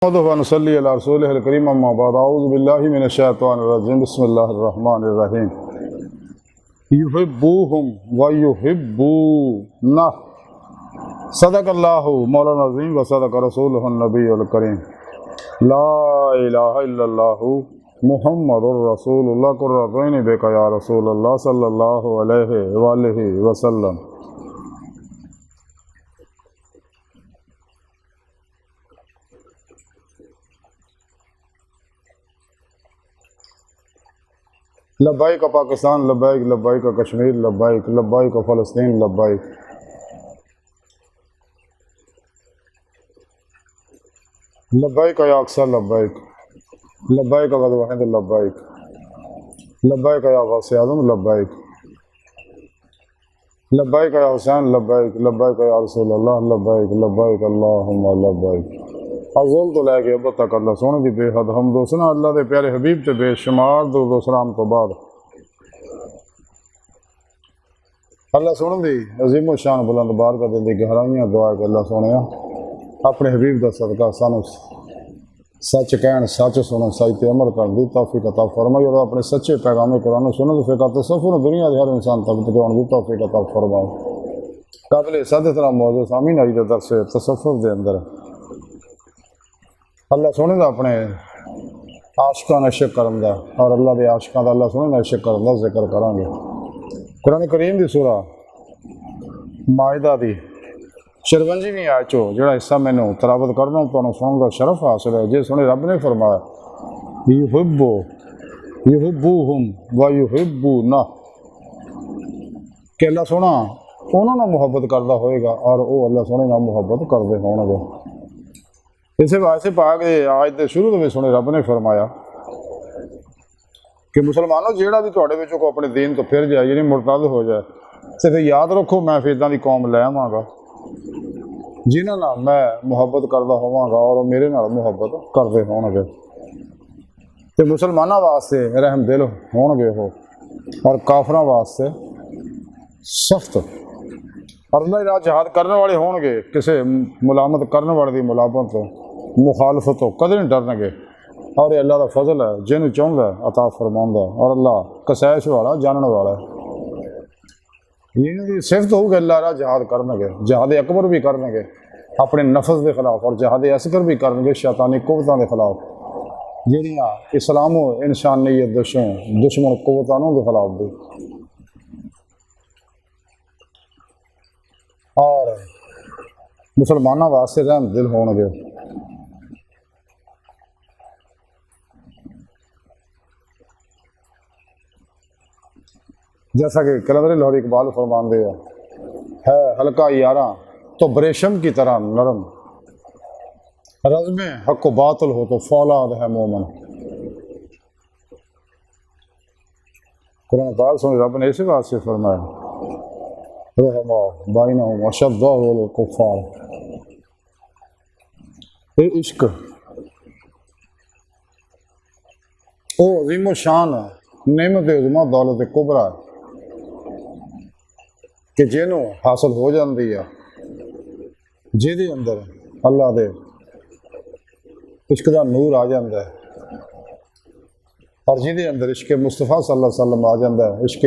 नसल्ली अला रसूलिहिल करीम अम्मा बाद अऊज़ु बिल्लाहि मिनश शैतानिर रजीम बिस्मिल्लाहिर रहमानिर रहीम युहिब्बुहुम व युहिब्बूना सदक़ल्लाहु मौलाना अज़ीम व सदक़ रसूलुहुन नबियुल करीम ला इलाहा इल्लल्लाहु मुहम्मदुर रसूलुल्लाह कुर्रतैनि बिका या रसूलल्लाह सल्लल्लाहु अलैहि वआलिहि वसल्लम। लब्बाइक पाकिस्तान, लब्बाइक लब्बाइक कश्मीर, लब्बाइक लब्बाइक फ़लस्तीन, लब्बाइक लब्बाइक या अक्सर, लब्बाइक लब्बाइक वाहिद, लब्बाइक लब्बाइक या गौसे आज़म, लब्बाइक लब्बाइक या हुसैन, लब्बाइक लब्बाइक या रसूल अल्लाह, लब्बाइक लब्बाइक अल्लाहुम्मा लब्बाइक। अज़ल तो लैके अब तक अल्लाह सोने की बेहद हम दोसना अल्लाह के प्यारे हबीब से बेशुमार दुरूद व सलाम तो बाद अल्लाह सोने की अजीम शान बुलंद बार कर दी गहराइयां दुआ के अल्लाह सोने अपने हबीब का सदका सानू सच कहन, सच सुन, सच ते अमल कर दी तौफीक अता फरमाई और अपने सच्चे पैगाम कुरान सुन तो फिर तसव्वुर दुनिया के हर इंसान तक कराने की तौफीक अता फरमाए। काबिल सादे तरह मौजूद सामीन आई दर्स तसव्वुर के अंदर अल्लाह सोने का अपने आशिकां इश्क करन दा और अल्लाह के आशिकां दा अल्लाह सोने का इश्क करन दा जिक्र करांगे। कुरान करीम की सूरा माइदा की 54वीं आयत चो जिहड़ा हिस्सा मैनू तलावत करना तुहानूं सुनण दा शरफ हासिल है। जे सुने रब ने फरमाया युहिब्बुहुम व युहिब्बूना कि अल्लाह सोना उन्होंने मुहब्बत करता होएगा और वो अल्लाह सोने नाल मुहब्बत करते होणगे। इस वास्ते पाक आज के शुरू में सुने रब ने फरमाया कि मुसलमानों जेड़ा भी तुहाडे विचों कोई अपने दीन तो फिर जाए यानी मुरतद हो जाए तो फिर याद रखो मैं फिर इदां दी कौम लै आवांगा जिन्हां नाल मैं मुहब्बत करदा होवांगा और मेरे नाल मुहब्बत करदे होणगे ते मुसलमानों वास्ते रहम दिल होणगे हो और काफरां वास्ते सख्त और अल्लाह दा जिहाद करने वाले होणगे। किसी मुलामत करने वाले की मुलामत मुखालफत तो कदे नहीं डरनगे और अल्लाह का फजल है जिन्हों चाहता अता फरमांदा और अल्लाह कसैश वाला जानने वाला है। इन्होंने सिफत होगी अल्लाह रा जिहाद करनगे, जिहाद अकबर भी करनगे अपने नफस के खिलाफ और जिहाद असगर भी करनगे शैतानी कुवतां के खिलाफ जिहड़ियां इस्लामो इंसानियत दुश्मन कुवतां के खिलाफ भी और मुसलमानों वास्ते रहम दिल होणगे। जैसा कि कलंदर लाहौरी इकबाल फरमाते है हल्का यारा तो बरेशम की तरह नरम, रज़्म हक व बातिल हो तो फौलाद है मोमन। कुरान पाक सुन रब ने इसी वास्ते फरमाया रहमा बाइनहुम अशद्दुल कुफ़ार। ये इश्क ओ अज़ीम शान नेमत उज़मा दौलत कुबरा कि जिन्हों हासिल हो जाती है जिहदे अंदर अल्लाह दे इश्क का नूर आ जाता है और जिहदे अंदर इश्क मुस्तफा सल्लल्लाहु अलैहि वसल्लम आ जाता है, इश्क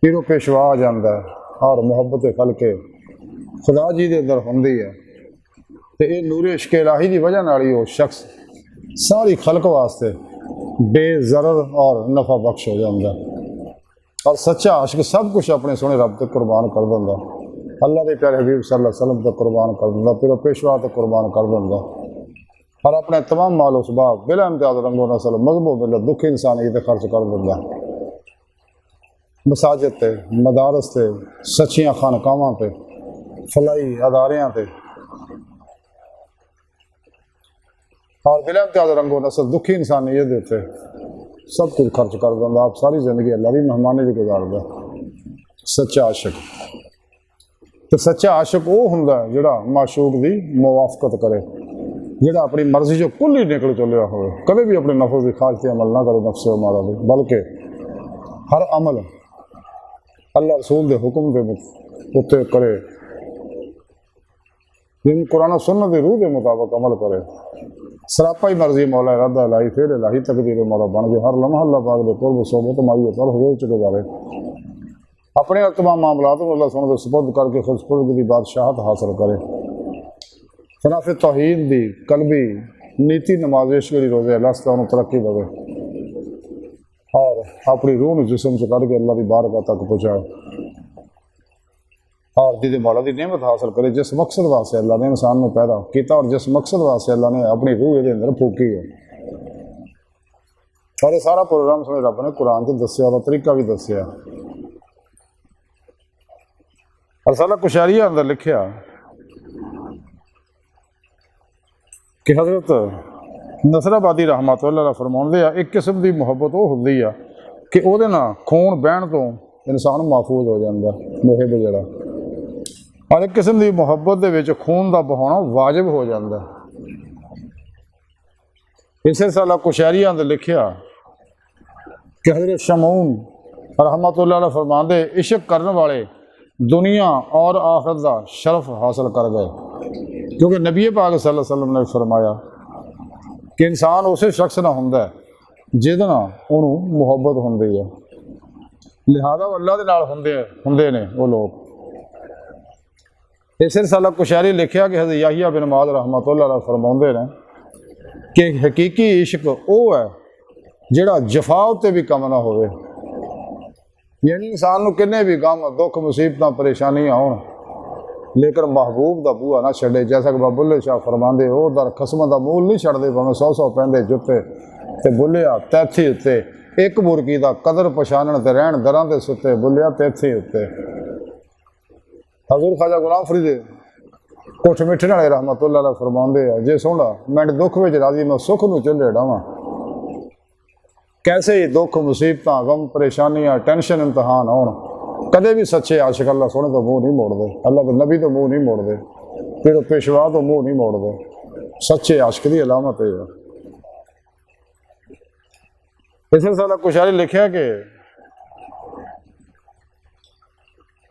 पीरो पेशवा आ जाता है और मुहब्बत खलके खुदा जी के अंदर होंदी है तो ये नूर इश्क इलाही की वजह नाल ही वो शख्स सारी खलक वास्ते बेज़रर और नफा बख्श हो जाता है और सच्चा आशिक सब कुछ अपने सोने रब तक कुर्बान कर दिंदा, अल्लाह के प्यारे हबीब सल्लल्लाहु अलैहि वसल्लम तक कुर्बान कर दिंदा, पीरो पेशवा तक कुर्बान कर दिंदा और अपने तमाम मालो सबाब बिला इम्तियाज़ रंगो नस्ल मजहबो मिलत दुखी इंसानियत खर्च कर दिंदा। मसाजिद ते मदारस ते सच्चियां खानकावां ते फलाई अदारियां ते और बिला इम्तियाज़ रंगो नस्ल दुखी इंसानियत उत्ते सब कुछ खर्च कर दिंदा। आप सारी जिंदगी अल्लाह की मेहमानी च गुजारदा। सच्चा आशिक तो सच्चा आशिक वो हुंदा जिहड़ा माशूक की मुवाफकत करे, जिहड़ा अपनी मर्जी जो कुल ही निकल चलिया हो, कभी भी अपने नफ्स की ख्वाहिश से अमल ना करे नफ्से मारा दे, बल्कि हर अमल अल्लाह रसूल के हुक्म के उत्ते करे जिन कुरान सुन्नत दी रूह के मुताबिक अमल करे। सरापा ही मर्जी मौला इरादा लाई फिर इलाही तकदीर मौला बन गए। हर लम्हा अल्लाह पाक दे कुर्ब सोबत माई उतर हो चुके बारे अपने तमाम मामलात को अल्लाह सुन के सुपुर्द करके खुद की बादशाहत हासिल करे। खिलाफ तौहीद दी कलबी नीति नमाज इश्क दी रोजे अल्लाह से उन्हें तरक्की देवे और अपनी रूह में जिसम से कढ़ के अल्लाह की बारगाह तक पहुँचाए और दीदी मौला की नेमत हासिल करे। जिस मकसद वास्ते अल्लाह ने इंसान में पैदा किया और जिस मकसद वास्ते अल्लाह ने अपनी रूह ये अंदर फूकी है और ये सारा प्रोग्राम सुने रब ने कुरान से दसिया और तरीका भी दसिया। रसाला कुशारिया अंदर लिखिया कि हजरत नसराबादी रहमतुल्लाह फरमाउंदे आ एक किस्म की मुहब्बत वो होंदी आ कि ਉਹਦੇ ਨਾਲ खून बहन तो इंसान महफूज हो जाता मुहिब जड़ा और एक किस्म की मुहब्बत दे विच खून का बहाना वाजिब हो जाता। इसे साला कुशैरिया ने लिखिया कि हजरत शमऊन रहमतुल्लाह फरमांदे इश्क करने वाले दुनिया और आखिरत का शरफ हासिल कर गए क्योंकि नबी पाक सल्लल्लाहु अलैहि वसल्लम ने फरमाया कि इंसान उस शख्स ना हुंदा जिहदे नाल उहनूं मुहब्बत हुंदी है लिहाजा अल्लाह दे नाल हुंदे ने वो लोग। इस रसाला कुशैरी लिखिया कि हज़रत याहिया बिन माद रहमतुल्लाह फरमाउंदे ने कि हकीकी इश्क वो है जिहड़ा जफा उत्ते भी कम ना होवे यानी इंसान नूं किन्ने भी गम दुख मुसीबत परेशानियां होण लेकिन महबूब का बूहा ना छड़े। जैसा कि बुल्ले शाह फरमाते हो दर खसम का मूल नहीं छड़ते भावें 100 पैंदे जुत्ते ते बुलिया तैथी उत्ते एक मुर्गी का कदर पछाणन ते रहन दरां ते सुते बुलिया तैथी उत्ते। हजूर ख्वाजा गुलाम फरीद कोठ मिठन वाले रहमतुल्लाह फरमाते हैं जे सोहना मैं दुख में राजी मैं सुख नूं चुल्हे डावां कैसे ही दुख मुसीबत गम परेशानियां टेंशन इम्तहान होण कदे भी सच्चे आशिक अल्लाह सोहने तो मुँह नहीं मोड़ते अल्लाह के नबी तो मुँह नहीं मोड़ते फिर पेशवा तो मुँह नहीं मोड़ते सच्चे आशिक की अलामत है। इस साला कुशारी लिखा कि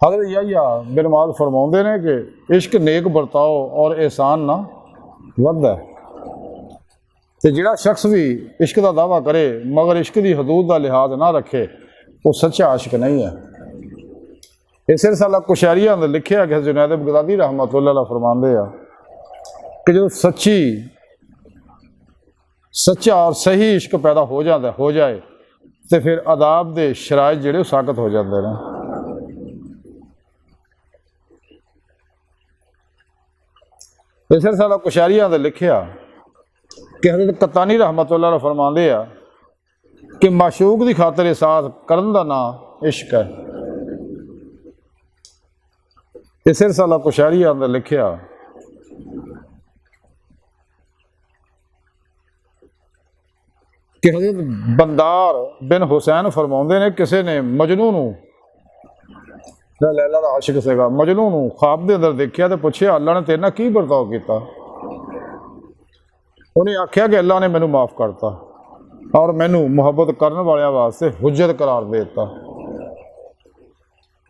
हज़रत याहिया बिन माद फरमाउंदे ने कि इश्क नेक बरताओ और एहसान ना वधदा है ते जिहड़ा शख्स भी इश्क का दावा करे मगर इश्क की हदूद का लिहाज ना रखे वो सच्चा आशिक नहीं है। इस रसाला कुशैरिया ने लिखिया कि जुनैद बगदादी रहमतुल्लाह फरमाते हैं कि जो सच्चा और सही इश्क पैदा हो जाए तो फिर अदाब के शराइत जिहड़े साकत हो जाते हैं। इस रसाला कुशैरिया ने लिखिया कि हज़रत कत्तानी रहमतुल्लाह फरमाते हैं कि माशूक की खातर एहसास करन दा नाम इश्क है। इस रसाला कुशैरिया ने लिखिया कि हज़रत बंदार बिन हुसैन फरमाउंदे ने किसी ने मजनू नूं लैला दा आशिक सीगा मजनू नूं ख्वाब दे अंदर देखिया तो पुछया अल्लाह ने तेरे नाल की बर्ताव किया। उन्हें आख्या कि अल्लाह ने मैनू माफ़ करता और मैनू मुहब्बत करने वाले वास्ते हुज्जत करार दे दिता।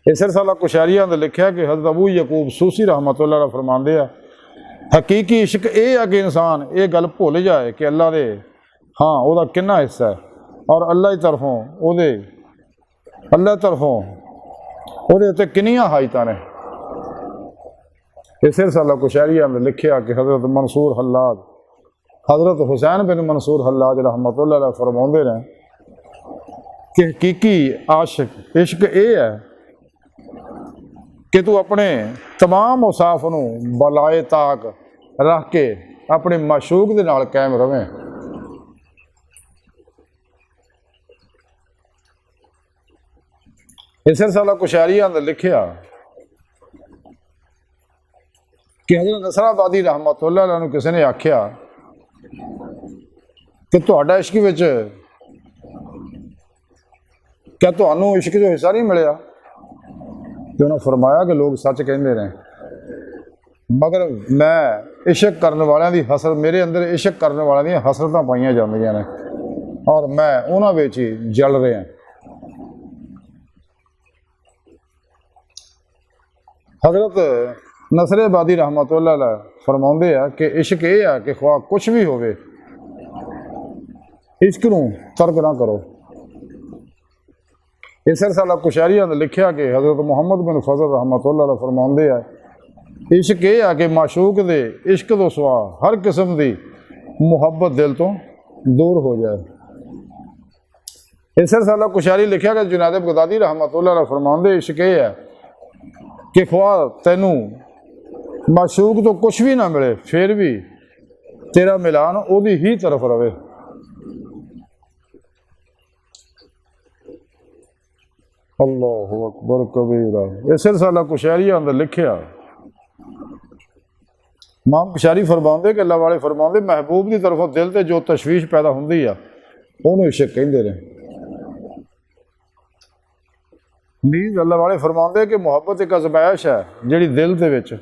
इस रसाला कुशैरिया ने लिखा कि हज़रत अबू यकूब सूसी रहमतुल्लाह फरमाते हैं हकीकी इश्क ये है कि इंसान ये गल भुल जाए कि अल्लाह दे हाँ वह किन्ना हिस्सा है और अल्लाह की तरफों उत्ते किन्नियां हाजतां ने। इस रसाला कुशैरिया ने लिखा कि हज़रत मंसूर हल्लाज हज़रत हुसैन बिन मंसूर हल्लाज रहमतुल्लाह फरमाते हैं कि हकीकी आशिक इश्क ये है कि तू अपने तमाम औसाफ नूं बलाए ताक रख के अपने माशूक दे नाल कायम रवें। इस रसाला कुशैरिया ने लिखिया कि हज़रत नसराबादी रहमतुल्लाह नूं किसी ने आख्या कि तुहाडा इश्क विच क्या तुहानूं इश्क जो हिस्सा नहीं मिलिया तो उन्होंने फरमाया कि लोग सच कहते हैं मगर मैं इश्क करने वालों की हसरत मेरे अंदर इश्क करने वालों दी हसरतां पाईयां जांदियां ने और मैं उन्हां विच ही जल रहा। हज़रत नसरेबादी रहमतुल्लाह अलैह फरमाउंदे आ कि इश्क ये है कि ख्वाह कुछ भी होवे, इश्क नूं तर्क ना करो। इस रसाला कुशैरिया ने लिखा कि हज़रत मुहम्मद बिन फजल रहमतुल्लाह अलैह फरमाउंदे आ इश्क ये है कि माशूक दे इश्क तो सवा हर किस्म की मुहब्बत दिल तो दूर हो जाए। इस रसाला कुशैरी लिखा कि जुनैद बगदादी रहमतुल्लाह अलैह फरमाउंदे इश्क ये है कि ख्वाह तैनू माशूक तो कुछ भी ना मिले फिर भी तेरा मिलान ओदी ही तरफ रहे। अल्लाहु अकबर कबीरा। इस रसाला कुशैरिया अंदर लिखा इमाम कुशैरी फरमाउंदे कि अल्लाह वाले फरमाउंदे महबूब की तरफों दिल से जो तशवीश पैदा होंदी आ उन्होंने इश्क कहते हैं। नीज अल्लाह वाले फरमाउंदे कि मुहब्बत एक अजमाइश है जिहड़ी दिल दे विच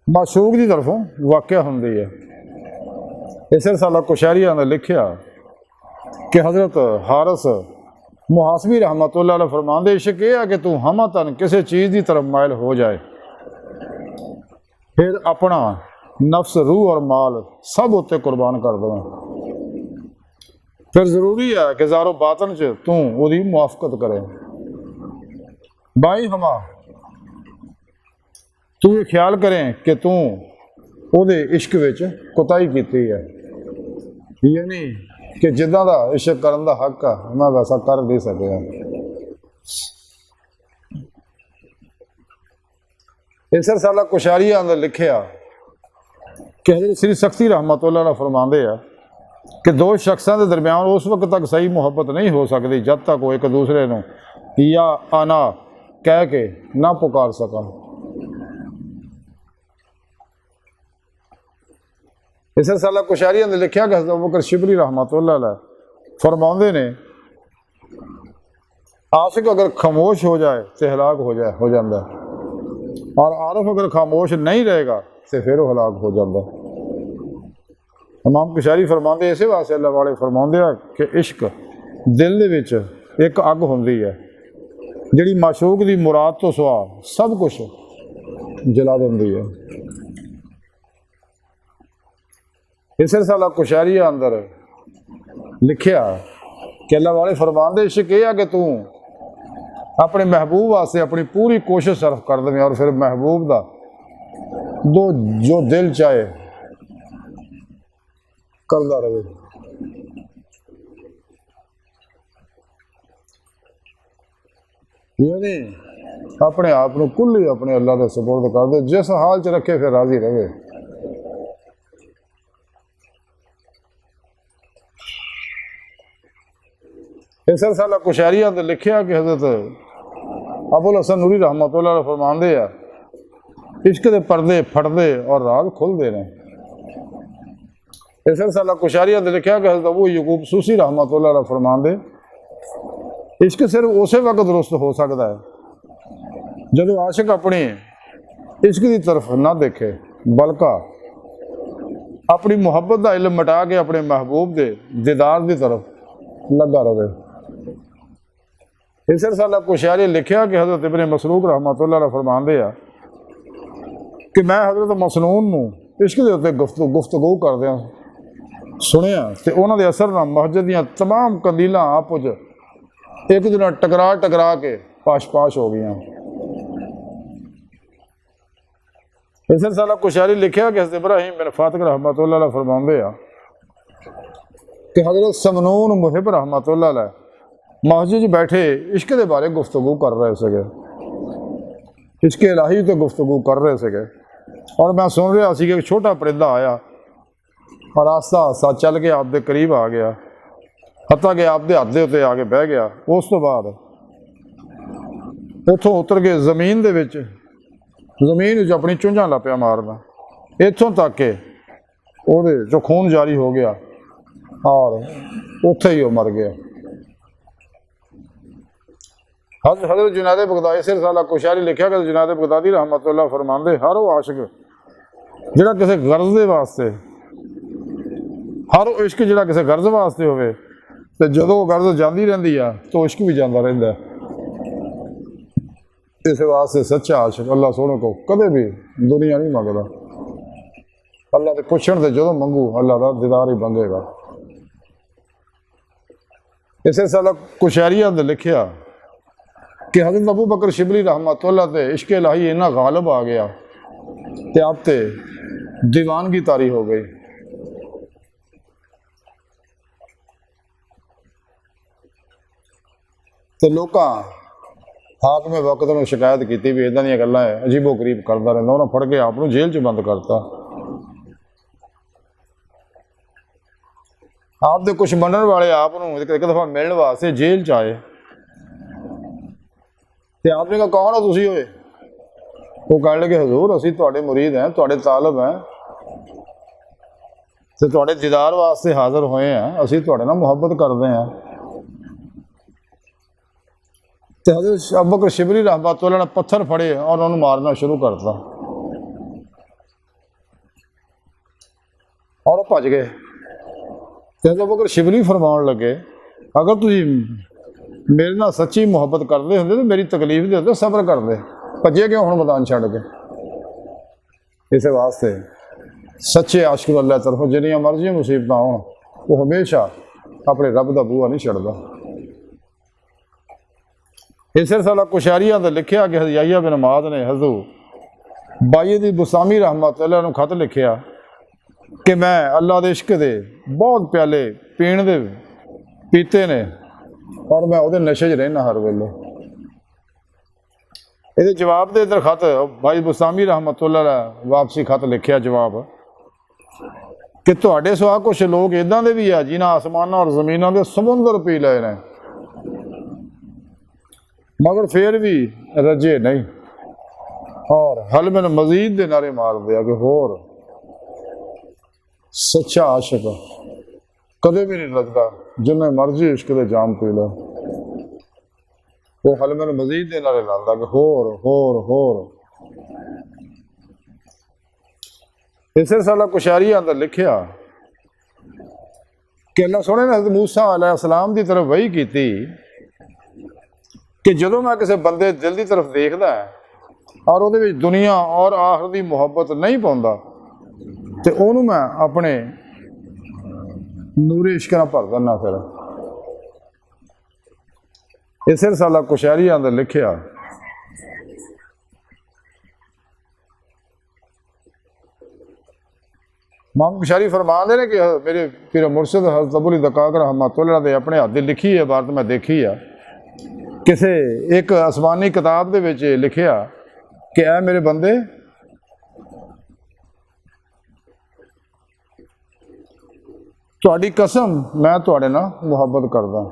माशूक की तरफों वाक़या होंदी है। इस रसाला कुशैरिया ने लिखा कि हज़रत हारिस मुहासबी रहमतुल्लाह अलैह फरमाउंदे इश्क ये है कि तू हमतन किसी चीज़ की तरफ मायल हो जाए, फिर अपना नफ्स रूह और माल सब उत्ते कुर्बान कर देना, फिर जरूरी है कि ज़ारो बातन च तू उसकी मुआफकत करे। बाई हमा तू ये ख्याल करें कि तू ਉਹਦੇ इश्क विच कोताही की है, यानी कि जिदा का इश्क करन दा हक आ मैं वैसा कर नहीं सकिया। इस रसाला कुशैरिया अंदर लिखा कि हज़रत श्री सख्ती रहमतुल्लाह अलैह फरमाते हैं कि दो शख्सों के दरम्यान उस वक्त तक सही मुहब्बत नहीं हो सकती जब तक वो एक दूसरे को या आना कह के ना पुकार सकन। इस रसाला कुशैरिया ने लिखा कि हज़रत अबू बकर शिबली रहमतुल्लाह अलैह फरमाते ने आशिक अगर खामोश हो जाए तो हलाक हो जाता है, और आरफ अगर खामोश नहीं रहेगा तो फिर वो हलाक हो जाता है। इमाम कुशैरी फरमाते इस वास्ते अल्लाह वाले फरमाते हैं कि इश्क दिल दे विच एक अग होंदी है जिहड़ी माशूक की मुराद तो सवा सब कुछ जला देंदी है। इस रसाला कुशैरिया अंदर लिखा कि अल्लाह वाले फरमाते इश्क ये है कि तू अपने महबूब वास्ते अपनी पूरी कोशिश सर्फ कर दें और फिर महबूब का दो जो दिल चाहे करता रहे। यानी अपने आप को कुल ही अपने अल्लाह के सुपुर्द कर दे, जिस हाल च रखे फिर राजी रहे। इस रसाला कुशैरिया ने लिखा कि हज़रत अबुल हसन नूरी रहमतुल्लाह अलैह फरमाते हैं इश्क के पर्दे फटते और राज खुलते हैं। इस रसाला कुशैरिया ने लिखा कि हज़रत अबू यकूब सूसी रहमतुल्लाह अलैह फरमाते इश्क सिर्फ उस वक्त दुरुस्त हो सकता है जब आशिक अपनी इश्क की तरफ ना देखे बल्कि अपनी मुहब्बत का इल्म मिटा के अपने महबूब के दीदार की तरफ लगा रहे। इस रसाला कुशैरी लिखा कि हज़रत इब्न मसरूक रहमतुल्लाह अलैह फरमाते हैं कि मैं हज़रत मसनून नूं इश्क के उत्ते गुफ्तगू करदियां सुनिया तो उन्होंने असर नाल मस्जिद दीयां तमाम कंदीलां आपस एक दूसरे टकरा के पाश हो गई। इस रसाला कुशैरी लिखा कि हज़रत इब्राहीम बिन फातिक रहमतुल्लाह अलैह फरमाते हैं कि हज़रत समनून मुहिब रहमतुल्लाह अलैह मस्जिद बैठे इश्क के बारे गुफ्तगू कर रहे थे, इश्क इलाही तो गुफ्तगू कर रहे थे और मैं सुन रहा कि एक छोटा परिंदा आया और आस्ता आस्ता चल के आपके करीब आ गया, हत्ता कि आपके हथ के उत्ते आके बह गया। उस तो बाद उतों उतर के जमीन अपनी चुंझां लापिया मारना, इतों तक के वो जो खून जारी हो गया और उत्थे ही वो मर गया। हज़रत जुनैद बगदादी से रसाला कुशैरी लिखा कि जुनैद बगदादी रहमतुल्लाह फरमाते हर वो आशिक जिहड़ा किसी गर्ज के वास्ते हर वो इश्क जिहड़ा किसी गर्ज वास्ते होवे तो जो गर्ज जाती रहिंदी आ तो इश्क भी जाता रहिंदा। इस वास्ते सच्चा आशिक अल्लाह सोने को कदे भी दुनिया नहीं मंगता। अल्लाह के पुछण से जो मंगू अल्लाह का दीदार ही मंगेगा। इसे साला कुशैरिया ने लिखिया कि हज़रत अबू बकर शिबली रहमतुल्लाह ते इश्क इलाही इन्ना गालिब आ गया कि आप ते दीवानगी तारी हो गई। तो लोग हाकम वक्त में शिकायत की भी इदा दी गल्लां है अजीबो गरीब करता रहा, उन्हें फड़ के आप जेल च बंद करता। आप दे कुछ मनण वाले आप एक दफा मिलने वास्ते जेल च आए तो आपने कहा कौन हो तुसी होए? वो कह लगे हजूर असी तुहाडे मुरीद हैं, तुहाडे तालब हैं ते तुहाडे दीदार वास्ते हाजिर होए हैं, असी तुहाडे नाल मुहब्बत करते हैं। तो हज़रत अबू बकर शिबली रहमतुल्लाह ने पत्थर फड़े और उन्होंने मारना शुरू करता और वो भज गए। तो हज़रत अबू बकर शिबली फरमान लगे अगर तुम मेरे नाल सच्ची मुहब्बत करते होंगे तो मेरी तकलीफ दे होंगे सब्र करते, भजे क्यों हुण मैदान छड्ड के? इस वास्ते सच्चे आशिक अल्लाह तरफों जिन्नियां मर्जी मुसीबत आउण वो हमेशा अपने रब का बूहा नहीं छड्डदा। इस साला कुशैरिया ने लिखिया कि हज़रत बिन माद ने हजूर बाई बुसामी रहमतुल्लाह नूं खत लिखिया कि मैं अल्लाह के इश्क दे बहुत प्याले पीण दे पीते ने और मैं उहदे नशे च रहना हर वेले। ये जवाब दे इधर खत भाई बुसामी रहमतुल्लाह वापसी खत लिखिया जवाब कि तुहाडे सिवा कुछ लोग इदां दे भी है जिन्हां आसमानां और ज़मीनां दे समुंदर पी लए ने मगर फिर भी रजे नहीं और हल मैंने मजीद दे नारे मार दिया कि होर सच्चा आशिक कदे भी नहीं लगता जिन्हें मर्जी इश्क दे जाम पी लो। वो हल मैंने मजीद दे नारे लाता कि होर होर होर। इस साला कुशैरिया अंदर लिखिया कि अल्लाह सोने ने हज़रत मूसा अलैहिस्सलाम की तरफ वही की कि जो मैं किसी बंदे दिल की तरफ देखदा है और वो दुनिया और आखिर की मुहब्बत नहीं पाउंदा तो उन्होंने मैं अपने नूरे इश्क नाल भर दिना। फिर इस साला कुशैरिया अंदर लिखिया इमाम कुशैरी फरमाते हैं कि मेरे पीर मुर्शिद हज़रत अबू दकाक रहमतुल्लाह दे अपने हाथ लिखी है इबारत मैं देखी है किसी एक आसमानी किताब दे विच लिखिया कि ऐ मेरे बंदे तुहाडी कसम मैं तुहाडे नाल मुहब्बत करदा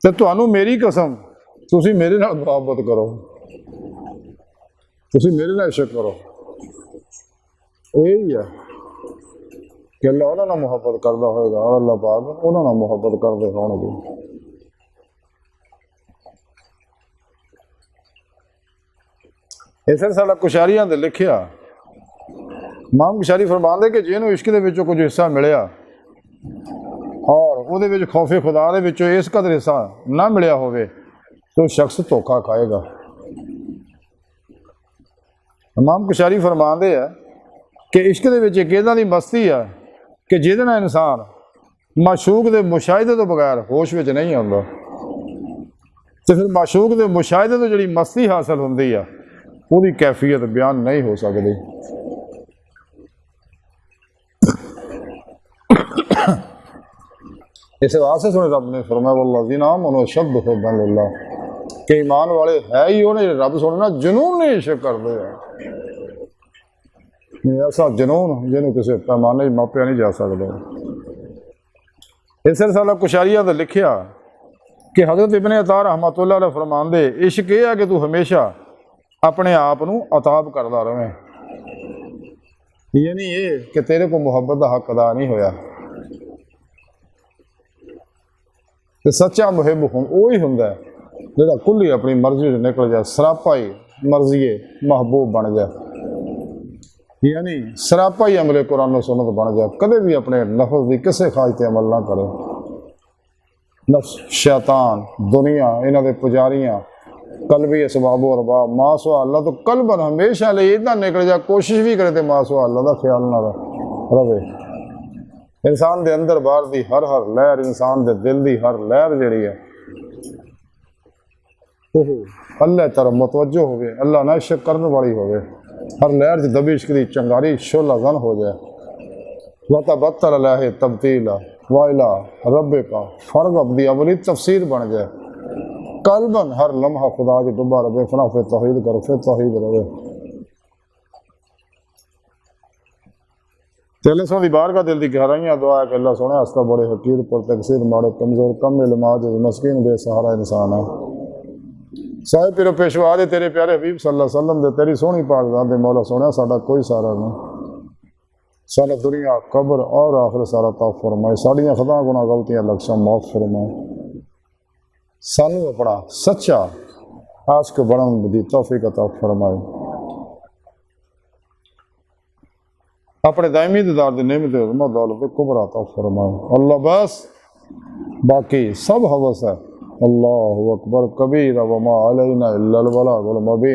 ते तुहानू मेरी कसम तुसी मेरे नाल मुहब्बत करो, तुसी मेरे नाल इश्क करो। यही है कि अल्लाह उन्हां नाल मुहब्बत करदा होएगा और अल्लाह पाक उन्हां नाल मुहब्बत करदे होणगे। इस साला कुशैरिया ने लिखिया इमाम कुशैरी फरमाते कि जिन्होंने इश्क दे विचों कुछ हिस्सा मिलिया और उहदे विच खौफे खुदा दे विचों इस कदर हिस्सा ना मिलिया होवे तो शख्स धोखा खाएगा। इमाम कुशैरी फरमाते हैं कि इश्क दे विच एक इदां दी मस्ती है कि जिहदे नाल इंसान माशूक दे मुशाहिदे तो बगैर होश विच नहीं आउंदा ते फिर माशूक दे मुशाहिदे तो जिहड़ी मस्ती हासिल हुंदी है पूरी कैफियत बयान नहीं हो सकती। इस वास्ते सुने रब ने फरमाया वल्लज़ीना आमनू अशद्दु हुब्बन लिल्लाह कि ईमान वाले है ही उन्हें रब सोने ना जुनून नहीं इश्क करते हैं। ऐसा जुनून जिन्होंने किसी पैमाने मापया नहीं जा सकता। इस साला कुशैरिया ने लिखिया कि हज़रत इब्ने अता रहमतुल्लाह अलैह फरमांदे इश्क यह है कि तू हमेशा अपने आप नूं अताब करता रहे, यानी ये कि तेरे को मुहब्बत का हक अदा नहीं होया। तो सच्चा मुहिब वो ही हुंदा जिहड़ा खुली अपनी मर्जी से निकल जाए, सरापा ही मर्जीए महबूब बन जाए, यानी सरापा ही अमले कुरान और सुन्नत बन जाए। कदे भी अपने नफ्स की किसी ख्वाहिश ते अमल ना करे। नफ्स, शैतान, दुनिया, इन्हां दे पुजारियां कल्बी असबाब और बाब मासो अल्लाह तो कल्बन हमेशा ले इतना निकल जा कोशिश भी करे तो मासो अल्लाह का ख्याल ना रवे। इंसान दे अंदर बाहर दी हर हर लहर, इंसान दे दिल दी हर लहर जिहड़ी है अल्लाह तरफ मुतवज्जो होवे, अल्लाह ना इश्क करने वाली होवे, हर लहर च दबी इश्क दी चंगारी शोला गन हो जाए। वतबत्तल अलैहि तब्तीला वाइला रब्बे का फर्क अपनी अवली तफसीर बन जाए। कल्बन हर लम्हा खुदा के डुबा रहे, फना फिर तौहीद करो, फिर तौहीद रहे। तेले सो दी बार का दिल दी गहराइयां दुआ है कि अल्लाह सोने हस्ता बड़े हकीर पर तकसीर माड़े कमजोर कम इल्म आजिज़ मस्कीन बेसहारा इंसान है। साहिब पिरो पेशवा दे तेरे प्यारे हबीब सल्लल्लाहु अलैहि वसल्लम दे तेरी सोहनी पाक ज़ात दे मौला सोने साडा कोई सारा नहीं, सारा दुनिया कब्र और आखिर सारा ताफ फरमाए, साड़ियाँ खता गुनाह गलतियाँ लक्ष्यां माफ फरमाए, सानू अपना सच्चा आशिक बनने दी तौफीक अता फरमाए, अपने दायमी दीदार दी नेमत उम्मत दौलत कुबरा अता फरमाए। अल्लाह बस बाकी सब हवस है। अल्लाहु अकबर कबीरा व मा अलैना इल्लल बलागुल मुबीन।